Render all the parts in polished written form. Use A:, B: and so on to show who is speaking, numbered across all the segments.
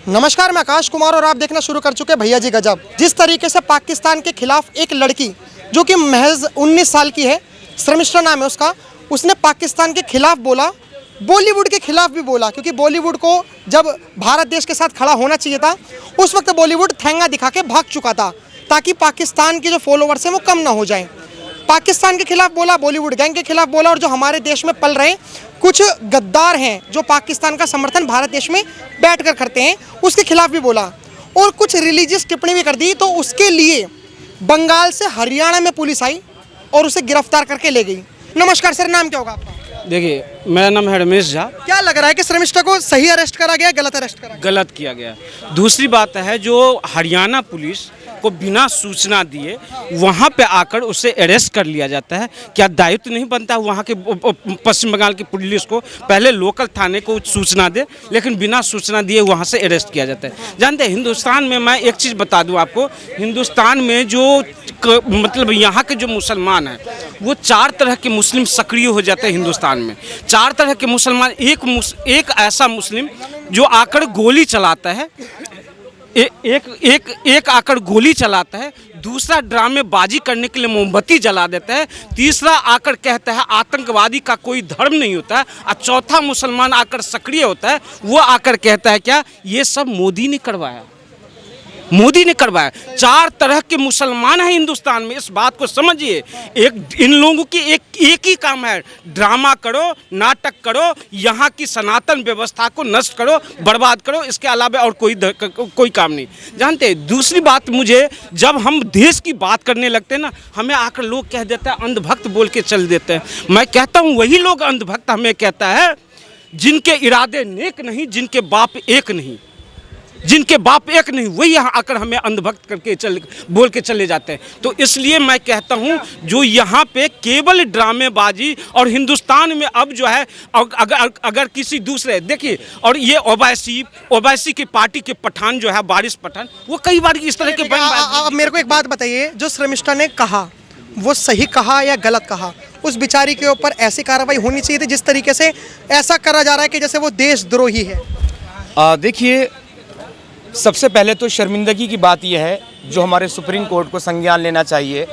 A: नमस्कार, मैं आकाश कुमार और आप देखना शुरू कर चुके हैं भैया जी गजब। जिस तरीके से पाकिस्तान के खिलाफ एक लड़की जो कि महज 19 साल की है, शर्मिष्ठा नाम है उसका, उसने पाकिस्तान के खिलाफ बोला, बॉलीवुड के खिलाफ भी बोला, क्योंकि बॉलीवुड को जब भारत देश के साथ खड़ा होना चाहिए था उस वक्त बॉलीवुड ठेंगा दिखा के भाग चुका था ताकि पाकिस्तान के जो फॉलोवर्स हैं वो कम ना हो जाएं। पाकिस्तान के खिलाफ बोला, बॉलीवुड गैंग के खिलाफ बोला, और जो हमारे देश में पल रहे कुछ गद्दार हैं जो पाकिस्तान का समर्थन भारत देश में बैठकर करते हैं उसके खिलाफ भी बोला, और कुछ रिलीजियस टिप्पणी भी कर दी। तो उसके लिए बंगाल से हरियाणा में पुलिस आई और उसे गिरफ्तार करके ले गई। नमस्कार सर, नाम क्या होगा आपका?
B: देखिए, मेरा नाम है रमेश झा।
A: क्या लग रहा है कि शर्मिष्ठा को सही अरेस्ट करा गया, गलत अरेस्ट करा गया?
B: गलत किया गया। दूसरी बात है, जो हरियाणा पुलिस को बिना सूचना दिए वहाँ पे आकर उसे अरेस्ट कर लिया जाता है, क्या दायित्व नहीं बनता है वहाँ के पश्चिम बंगाल की पुलिस को पहले लोकल थाने को सूचना दे, लेकिन बिना सूचना दिए वहाँ से अरेस्ट किया जाता है। जानते हैं, हिंदुस्तान में मैं एक चीज़ बता दूँ आपको, हिंदुस्तान में जो मतलब यहाँ के जो मुसलमान हैं वो 4 तरह के मुस्लिम सक्रिय हो जाते हैं हिंदुस्तान में। 4 तरह के मुसलमान, एक ऐसा मुस्लिम जो आकर गोली चलाता है, एक आकर गोली चलाता है, दूसरा ड्रामेबाजी करने के लिए मोमबत्ती जला देता है, तीसरा आकर कहता है आतंकवादी का कोई धर्म नहीं होता है, और चौथा मुसलमान आकर सक्रिय होता है, वो आकर कहता है क्या ये सब मोदी ने करवाया, मोदी ने करवाया। 4 तरह के मुसलमान हैं हिंदुस्तान में, इस बात को समझिए। इन लोगों की एक ही काम है, ड्रामा करो, नाटक करो, यहाँ की सनातन व्यवस्था को नष्ट करो, बर्बाद करो, इसके अलावा और कोई काम नहीं। जानते हैं, दूसरी बात, मुझे जब हम देश की बात करने लगते हैं ना, हमें आकर लोग कह देते हैं अंधभक्त बोल के चल देते हैं। मैं कहता हूँ वही लोग अंधभक्त हमें कहता है जिनके इरादे नेक नहीं, जिनके बाप एक नहीं, जिनके बाप एक नहीं, वही यहाँ आकर हमें अंधभक्त करके बोल के चले जाते हैं। तो इसलिए मैं कहता हूँ जो यहाँ पे केवल ड्रामेबाजी, और हिंदुस्तान में अब जो है अगर किसी दूसरे, देखिए, और ये ओवैसी की पार्टी के पठान जो है, बारिश पठान, वो कई बार इस तरह के
A: अब मेरे को एक बात बताइए, जो शर्मिष्ठा ने कहा वो सही कहा या गलत कहा? उस बेचारी के ऊपर ऐसी कार्रवाई होनी चाहिए थी जिस तरीके से ऐसा करा जा रहा है कि जैसे वो देशद्रोही है।
C: देखिए, सबसे पहले तो शर्मिंदगी की बात यह है जो हमारे सुप्रीम कोर्ट को संज्ञान लेना चाहिए।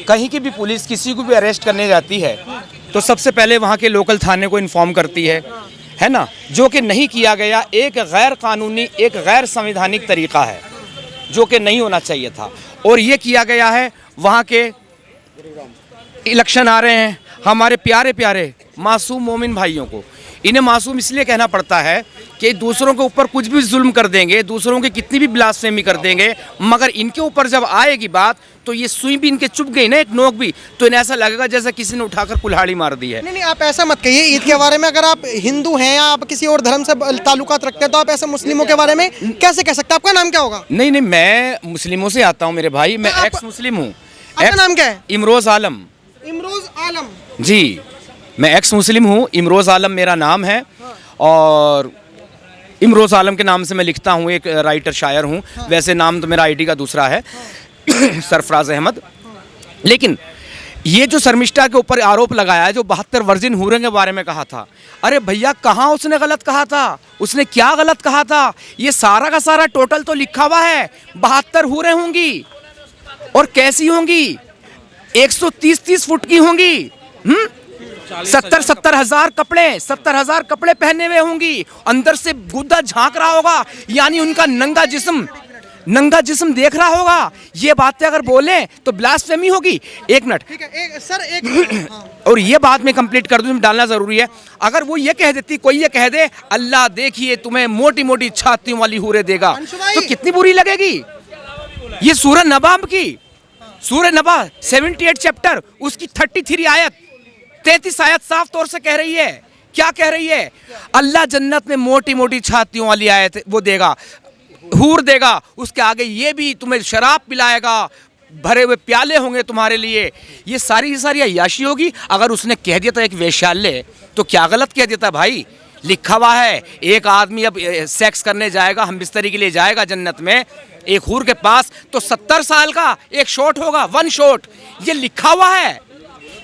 C: कहीं की भी पुलिस किसी को भी अरेस्ट करने जाती है तो सबसे पहले वहाँ के लोकल थाने को इन्फॉर्म करती है ना, जो कि नहीं किया गया। एक गैर कानूनी, एक गैर संवैधानिक तरीका है जो कि नहीं होना चाहिए था, और ये किया गया है। वहाँ के इलेक्शन आ रहे हैं, हमारे प्यारे प्यारे मासूम मोमिन भाइयों को, इन्हें मासूम इसलिए कहना पड़ता है कि दूसरों के ऊपर कुछ भी जुल्म कर देंगे, दूसरों की कितनी भी ब्लास्फेमी कर देंगे, मगर इनके ऊपर जब आएगी बात तो ये सुई भी इनके चुभ गई ना, एक नोक भी, तो इन्हें ऐसा लगेगा जैसे किसी ने उठाकर कुल्हाड़ी मार दी है।
A: नहीं, आप ऐसा मत कहिए। ईद के बारे में अगर आप हिंदू हैं या आप किसी और धर्म से ताल्लुकात रखते हैं तो आप ऐसे मुस्लिमों के बारे में कैसे कह सकते हैं? आपका नाम क्या होगा?
C: नहीं, मैं मुस्लिमों से आता हूँ मेरे भाई, मैं एक्स मुस्लिम हूँ।
A: आपका नाम क्या है?
C: इमरोज आलम।
A: इमरोज आलम
C: जी, मैं एक्स मुस्लिम हूँ, इमरोज आलम मेरा नाम है, और इमरोज आलम के नाम से मैं लिखता हूँ, एक राइटर शायर हूँ। वैसे नाम तो मेरा आईडी का दूसरा है, सरफराज अहमद। लेकिन ये जो शर्मिष्ठा के ऊपर आरोप लगाया है, जो 72 वर्जिन हूरें के बारे में कहा था, अरे भैया कहाँ उसने गलत कहा था? उसने क्या गलत कहा था? ये सारा का सारा टोटल तो लिखा हुआ है। 72 हूरें होंगी, और कैसी होंगी? 130 फुट की होंगी। 70 हजार कपड़े, 70 हजार कपड़े पहने हुए होंगी, अंदर से गुद्दा झांक रहा होगा, यानी उनका नंगा जिस्म देख रहा होगा। ये बातें अगर बोले तो ब्लास्फेमी होगी। एक मिनट,
A: ठीक है सर,
C: और ये बात मैं कंप्लीट कर दूं, डालना जरूरी है। अगर वो ये कह देती, कोई ये कह दे अल्लाह देखिए तुम्हें मोटी मोटी छातियों वाली हूरे देगा, तो कितनी बुरी लगेगी। ये सूरह नबा की, सूरह नबा 78 चैप्टर, उसकी 33 आयत, 33 आयत साफ तौर से कह रही है, क्या कह रही है? अल्लाह जन्नत में मोटी मोटी छातियों वाली आयत वो देगा, हूर देगा। उसके आगे ये भी तुम्हें शराब पिलाएगा, भरे हुए प्याले होंगे तुम्हारे लिए। ये सारी अय्याशी होगी। अगर उसने कह दिया था एक वेश्यालय, तो क्या गलत कह देता भाई? लिखा हुआ है, एक आदमी अब सेक्स करने जाएगा, हम बिस्तरी के लिए जाएगा जन्नत में एक हूर के पास, तो 70 साल का एक शॉट होगा, 1 शॉट। ये लिखा हुआ है,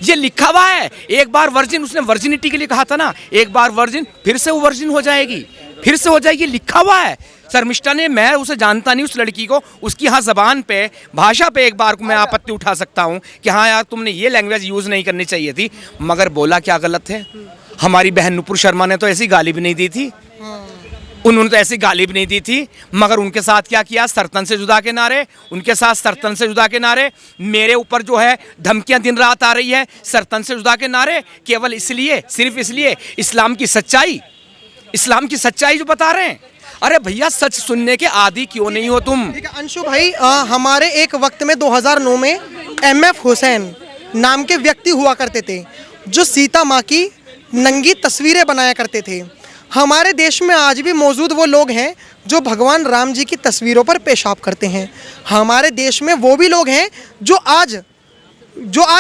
C: ये लिखा हुआ है। एक बार वर्जिन, उसने वर्जिनिटी के लिए कहा था ना, एक बार वर्जिन, फिर से वो वर्जिन हो जाएगी, फिर से हो जाएगी, लिखा हुआ है। शर्मिष्ठा ने, मैं उसे जानता नहीं उस लड़की को, उसकी हाँ जबान पे, भाषा पे एक बार को मैं आपत्ति उठा सकता हूँ कि हाँ यार तुमने ये लैंग्वेज यूज़ नहीं करनी चाहिए थी, मगर बोला क्या गलत है? हमारी बहन नुपुर शर्मा ने तो ऐसी गाली भी नहीं दी थी, उन्होंने तो ऐसी गाली भी नहीं दी थी, मगर उनके साथ क्या किया? सरतन से जुदा के नारे, उनके साथ सरतन से जुदा के नारे, मेरे ऊपर जो है धमकियां दिन रात आ रही है, सरतन से जुदा के नारे, केवल इसलिए, सिर्फ इसलिए इस्लाम की सच्चाई जो बता रहे हैं। अरे भैया सच सुनने के आदी क्यों नहीं हो तुम?
A: ठीक है अंशु भाई, हमारे एक वक्त में 2009 में MF हुसैन नाम के व्यक्ति हुआ करते थे जो सीता माँ की नंगी तस्वीरें बनाया करते थे। हमारे देश में आज भी मौजूद वो लोग हैं जो भगवान राम जी की तस्वीरों पर पेशाब करते हैं। हमारे देश में वो भी लोग हैं जो आज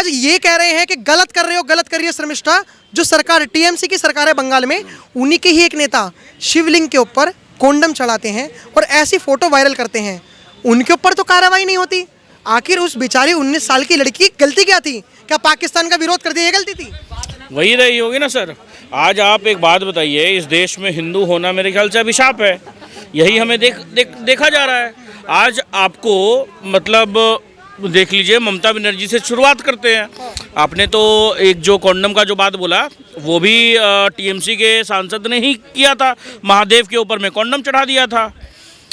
A: ये कह रहे हैं कि गलत कर रही है शर्मिष्ठा। जो सरकार TMC की सरकार है बंगाल में, उन्हीं के ही एक नेता शिवलिंग के ऊपर कोंडम चढ़ाते हैं और ऐसी फोटो वायरल करते हैं, उनके ऊपर तो कार्रवाई नहीं होती। आखिर उस बेचारी 19 साल की लड़की की गलती क्या थी? क्या पाकिस्तान का विरोध कर दिया ये गलती थी?
D: वही रही होगी ना सर। आज आप एक बात बताइए, इस देश में हिंदू होना मेरे ख्याल से अभिशाप है, यही हमें देखा जा रहा है। आज आपको मतलब देख लीजिए, ममता बनर्जी से शुरुआत करते हैं। आपने तो एक जो कॉन्डम का जो बात बोला, वो भी TMC के सांसद ने ही किया था, महादेव के ऊपर में कॉन्डम चढ़ा दिया था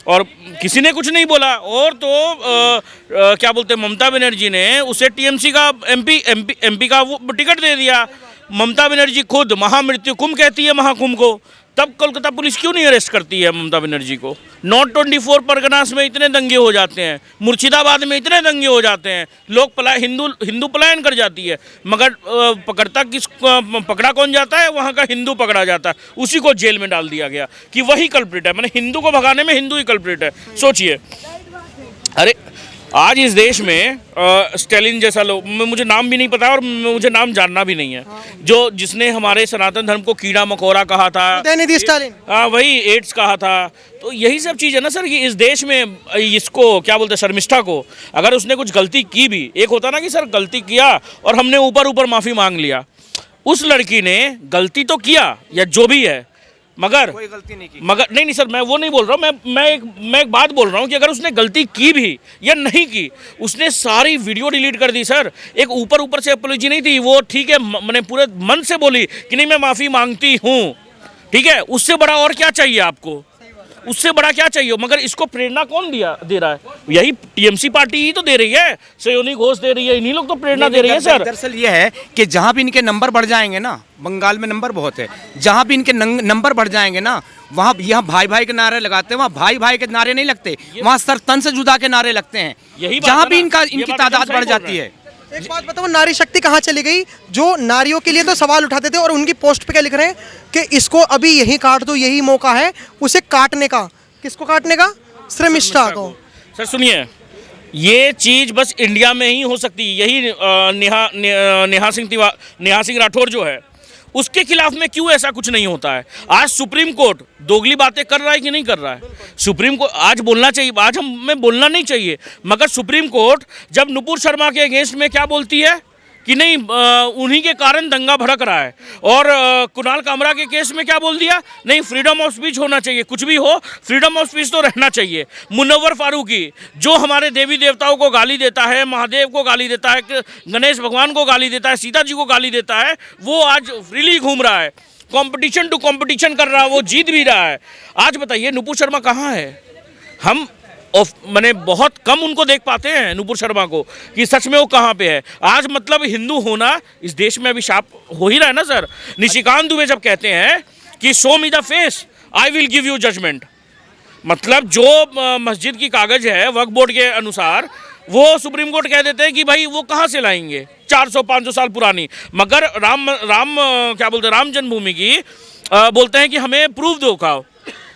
D: और किसी ने कुछ नहीं बोला। और तो क्या बोलते हैं, ममता बनर्जी ने उसे TMC का MP का वो टिकट दे दिया। ममता बनर्जी खुद महामृत्यु कुंभ कहती है महाकुंभ को, तब कोलकाता पुलिस क्यों नहीं अरेस्ट करती है ममता बनर्जी को? नॉर्थ 24 परगनास में इतने दंगे हो जाते हैं, मुर्शिदाबाद में इतने दंगे हो जाते हैं, लोग हिंदू पलायन कर जाती है, मगर पकड़ा कौन जाता है? वहाँ का हिंदू पकड़ा जाता है, उसी को जेल में डाल दिया गया कि वही कल्प्रिट है। मैंने हिंदू को भगाने में हिंदू ही कल्प्रिट है, सोचिए। अरे आज इस देश में स्टालिन जैसा लोग, मुझे नाम भी नहीं पता और मुझे नाम जानना भी नहीं है, जिसने हमारे सनातन धर्म को कीड़ा मकोड़ा कहा था,
A: उदयनिधि स्टालिन,
D: वही एड्स कहा था। तो यही सब चीज़ है ना सर कि इस देश में इसको क्या बोलते हैं, शर्मिष्ठा को अगर उसने कुछ गलती की भी, एक होता ना कि सर गलती किया और हमने ऊपर माफ़ी मांग लिया, उस लड़की ने गलती तो किया या जो भी है, मगर
C: कोई गलती नहीं की।
D: मगर नहीं सर, मैं वो नहीं बोल रहा हूँ, मैं एक बात बोल रहा हूँ कि अगर उसने गलती की भी या नहीं की, उसने सारी वीडियो डिलीट कर दी सर। एक ऊपर से अपॉलॉजी नहीं थी, वो ठीक है, मैंने पूरे मन से बोली कि नहीं मैं माफ़ी मांगती हूँ, ठीक है। उससे बड़ा और क्या चाहिए आपको? उससे बड़ा क्या चाहिए? मगर इसको प्रेरणा कौन दे रहा है? यही TMC पार्टी ही तो दे रही है, सयोनी घोष दे रही है, इन्हीं लोग तो प्रेरणा दे रही है सर।
C: दरअसल ये है कि जहाँ भी इनके नंबर बढ़ जाएंगे ना, बंगाल में नंबर बहुत है, जहाँ भी इनके नंबर बढ़ जाएंगे ना, वहाँ यहाँ भाई के नारे लगाते हैं, वहाँ भाई के नारे नहीं लगते, वहाँ सरतन से जुदा के नारे लगते हैं। जहाँ भी इनकी तादाद बढ़ जाती है।
A: एक बात बताओ, नारी शक्ति कहाँ चली गई? जो नारियों के लिए तो सवाल उठाते थे और उनकी पोस्ट पे क्या लिख रहे हैं कि इसको अभी यही काट दो, यही मौका है उसे काटने का। किसको काटने का? शर्मिष्ठा को।
D: सर सुनिए, ये चीज़ बस इंडिया में ही हो सकती है। यही नेहा सिंह राठौर जो है, उसके खिलाफ में क्यों ऐसा कुछ नहीं होता है? आज सुप्रीम कोर्ट दोगली बातें कर रहा है कि नहीं कर रहा है? सुप्रीम कोर्ट आज बोलना चाहिए, आज हमें बोलना नहीं चाहिए, मगर सुप्रीम कोर्ट जब नुपुर शर्मा के अगेंस्ट में क्या बोलती है कि नहीं उन्हीं के कारण दंगा भड़क रहा है, और कुणाल कामरा के केस में क्या बोल दिया, नहीं फ्रीडम ऑफ स्पीच होना चाहिए, कुछ भी हो फ्रीडम ऑफ स्पीच तो रहना चाहिए। मुनव्वर फारूकी जो हमारे देवी देवताओं को गाली देता है, महादेव को गाली देता है, गणेश भगवान को गाली देता है, सीता जी को गाली देता है, वो आज फ्रीली घूम रहा है, कंपटीशन टू कंपटीशन कर रहा है, वो जीत भी रहा है। आज बताइए नुपुर शर्मा कहाँ है? हम मैंने बहुत कम उनको देख पाते हैं नुपुर शर्मा को कि सच में वो कहाँ पे है। आज मतलब हिंदू होना इस देश में अभिशाप हो ही रहा है ना सर। निशिकांत दुबे जब कहते हैं कि show me the face I will give you judgement, मतलब जो मस्जिद की कागज़ है वक्फ बोर्ड के अनुसार, वो सुप्रीम कोर्ट कह देते हैं कि भाई वो कहाँ से लाएंगे, 400-500 साल पुरानी, मगर राम जन्मभूमि की बोलते हैं कि हमें प्रूफ दो खाओ।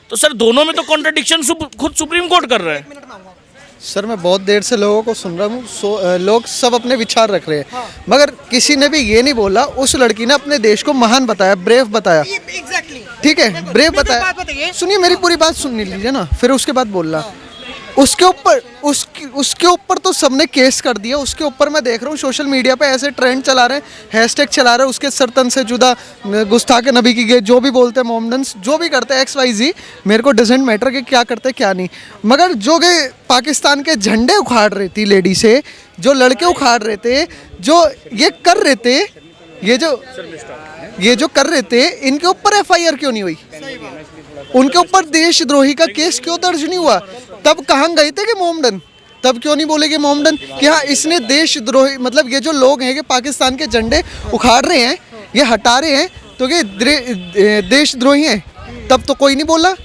D: तो सर दोनों में तो कॉन्ट्रडिक्शन खुद सुप्रीम कोर्ट कर रहा है।
E: सर मैं बहुत देर से लोगों को सुन रहा हूँ, लोग सब अपने विचार रख रहे हैं, मगर किसी ने भी ये नहीं बोला, उस लड़की ने अपने देश को महान बताया, ब्रेव बताया। ठीक है, ब्रेव बताया। सुनिए मेरी पूरी बात सुन लीजिए ना, फिर उसके बाद बोलना। उसके ऊपर तो सबने केस कर दिया। उसके ऊपर मैं देख रहा हूँ सोशल मीडिया पे ऐसे ट्रेंड चला रहे हैं, हैशटैग चला रहे हैं, उसके सरतन से जुदा, गुस्ताख नबी की जो भी बोलते हैं, मोहम्मदन्स जो भी करते हैं, XYZ, मेरे को डजेंट मैटर कि क्या करते हैं क्या नहीं। मगर जो कि पाकिस्तान के झंडे उखाड़ रही थी लेडी से, जो लड़के उखाड़ रहे थे, जो ये कर रहे थे, ये जो कर रहे थे, इनके ऊपर FIR क्यों नहीं हुई? उनके ऊपर देशद्रोही का केस क्यों दर्ज नहीं हुआ? तब कहाँ गए थे कि मोहम्मदन? तब क्यों नहीं बोले कि मोहम्मदन कि हाँ इसने देशद्रोही, मतलब ये जो लोग हैं कि पाकिस्तान के झंडे उखाड़ रहे हैं, ये हटा रहे हैं, तो ये देशद्रोही हैं? तब तो कोई नहीं बोला।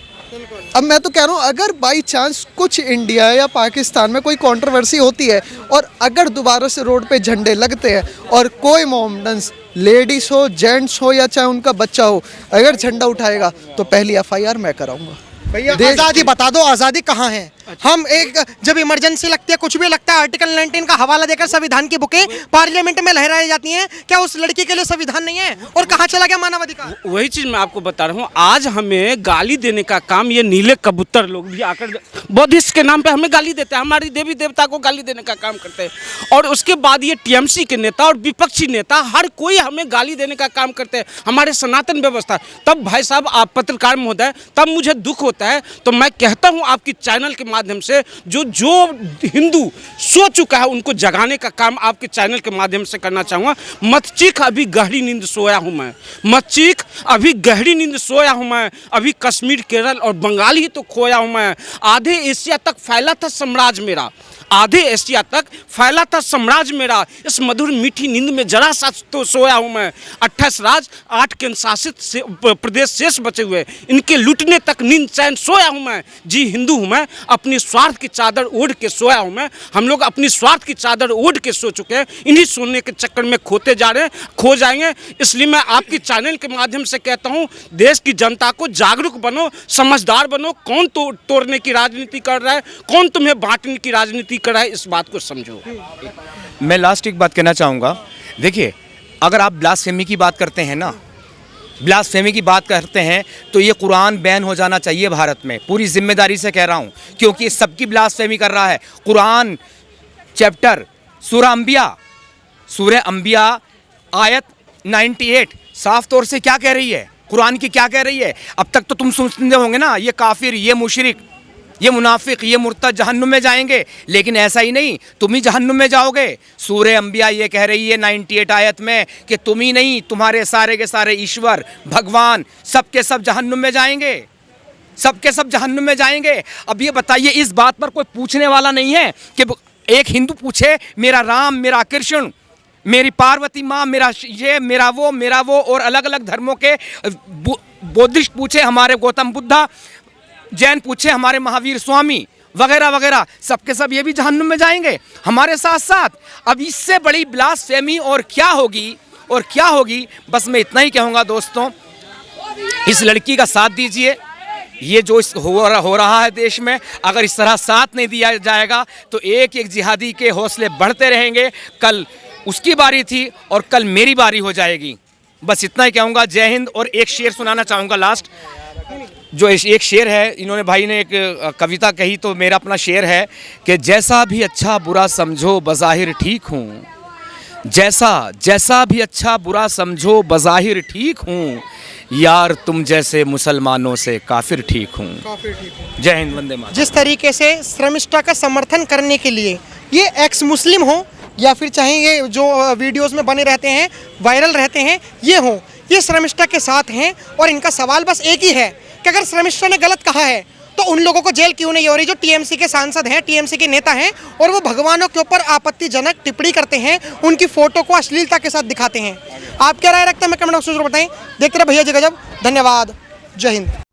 E: अब मैं तो कह रहा हूँ अगर बाई चांस कुछ इंडिया या पाकिस्तान में कोई कंट्रोवर्सी होती है और अगर दोबारा से रोड पे झंडे लगते हैं और कोई मोहम्मदन्स, लेडीज़ हो, जेंट्स हो या चाहे उनका बच्चा हो, अगर झंडा उठाएगा तो पहली FIR मैं कराऊंगा।
A: भैया आज़ादी बता दो, आज़ादी कहाँ है? हम एक जब इमरजेंसी लगती है, कुछ भी लगता है, आर्टिकल 19 का हवाला देकर संविधान की बुकें पार्लियामेंट में लहराई जाती हैं। क्या उस लड़की के लिए संविधान नहीं है? और कहाँ चला गया मानवाधिकार?
B: वही चीज मैं आपको बता रहा हूँ। आज हमें गाली देने का काम ये नीले कबूतर लोग भी आकर बौद्धिस्ट के नाम पे हमें गाली देते हैं, हमारी देवी देवता को गाली देने का काम करते हैं। और उसके बाद ये TMC के नेता और विपक्षी नेता हर कोई हमें गाली देने का काम करते हैं, हमारे सनातन व्यवस्था। तब भाई साहब, आप पत्रकार महोदय, तब मुझे दुख होता है। तो मैं कहता हूँ आपकी चैनल के माध्यम से, जो हिंदू सो चुका है उनको जगाने का काम आपके चैनल के माध्यम से करना चाहूँगा। मत चीख, अभी गहरी नींद सोया हूँ मैं। मत चीख, अभी गहरी नींद सोया हूँ मैं। अभी कश्मीर, केरल और बंगाल ही तो खोया हूँ मैं। आधे एशिया तक फैला था साम्राज्य मेरा, आधे एशिया तक फैला था साम्राज्य मेरा। इस मधुर मीठी नींद में जरा सा तो सोया हूँ मैं। 28 राज्य, 8 केंद्र शासित प्रदेश शेष बचे हुए, इनके लूटने तक नींद चैन सोया हूँ मैं। जी हिंदू हूँ मैं, अपनी स्वार्थ की चादर ओढ़ के सोया हूँ मैं। हम लोग अपनी स्वार्थ की चादर ओढ़ के सो चुके हैं, इन्हीं सोने के चक्कर में खोते जा रहे हैं, खो जाएंगे। इसलिए मैं आपकी चैनल के माध्यम से कहता हूँ, देश की जनता को जागरूक बनो, समझदार बनो। कौन तोड़ने की राजनीति कर रहा है, कौन तुम्हें बांटने की राजनीति कर रहा है, इस बात को समझो।
C: मैं लास्ट एक बात कहना चाहूँगा। देखिए, अगर आप ब्लास्फेमी की बात करते हैं ना, ब्लास्फेमी की बात करते हैं, तो ये कुरान बैन हो जाना चाहिए भारत में। पूरी जिम्मेदारी से कह रहा हूँ, क्योंकि ये सबकी ब्लास्फेमी कर रहा है। कुरान चैप्टर सूरह अंबिया आयत 98 साफ तौर से क्या कह रही है, कुरान की क्या कह रही है? अब तक तो तुम सुनते होंगे ना, ये काफिर, ये मुशरिक, ये मुनाफिक, ये मुर्तद जहन्नुम में जाएंगे। लेकिन ऐसा ही नहीं, तुम ही जहन्नुम में जाओगे। सूरह अंबिया ये कह रही है 98 आयत में कि तुम ही नहीं, तुम्हारे सारे के सारे ईश्वर, भगवान, सब के सब जहन्नुम में जाएंगे, सब के सब जहन्नुम में जाएंगे। अब ये बताइए, इस बात पर कोई पूछने वाला नहीं है कि एक हिंदू पूछे मेरा राम, मेरा कृष्ण, मेरी पार्वती माँ, मेरा ये, मेरा वो, और अलग अलग धर्मों के बौद्धिस्ट पूछे हमारे गौतम बुद्धा, जैन पूछे हमारे महावीर स्वामी, वगैरह वगैरह, सबके सब ये भी जहन्नुम में जाएंगे हमारे साथ साथ। अब इससे बड़ी ब्लास्फेमी और क्या होगी, बस मैं इतना ही कहूँगा दोस्तों, इस लड़की का साथ दीजिए। ये जो हो रहा है देश में, अगर इस तरह साथ नहीं दिया जाएगा तो एक एक जिहादी के हौसले बढ़ते रहेंगे। कल उसकी बारी थी और कल मेरी बारी हो जाएगी। बस इतना ही कहूँगा। जय हिंद। और एक शेर सुनाना चाहूँगा लास्ट, जो एक शेर है, इन्होंने भाई ने एक कविता कही, तो मेरा अपना शेर है कि जैसा भी अच्छा बुरा समझो बज़ाहिर ठीक हूँ, जैसा भी अच्छा बुरा समझो बज़ाहिर ठीक हूँ, यार तुम जैसे मुसलमानों से काफिर ठीक हूँ। जय हिंद, वंदे मातरम।
A: जिस तरीके से श्रमिष्ठा का समर्थन करने के लिए ये एक्स मुस्लिम हो या फिर चाहे ये जो वीडियोस में बने रहते हैं, वायरल रहते हैं, ये श्रमिष्ठा के साथ हैं। और इनका सवाल बस एक ही है कि अगर श्रमिष्ठा ने गलत कहा है तो उन लोगों को जेल क्यों नहीं हो रही, जो TMC के सांसद हैं, TMC के नेता हैं, और वो भगवानों के ऊपर आपत्तिजनक टिप्पणी करते हैं, उनकी फोटो को अश्लीलता के साथ दिखाते हैं। आप क्या राय रखते हैं, मैं कमेंट बॉक्स में जरूर बताएं। देखते रहे भैया जी गजब। धन्यवाद। जय हिंद।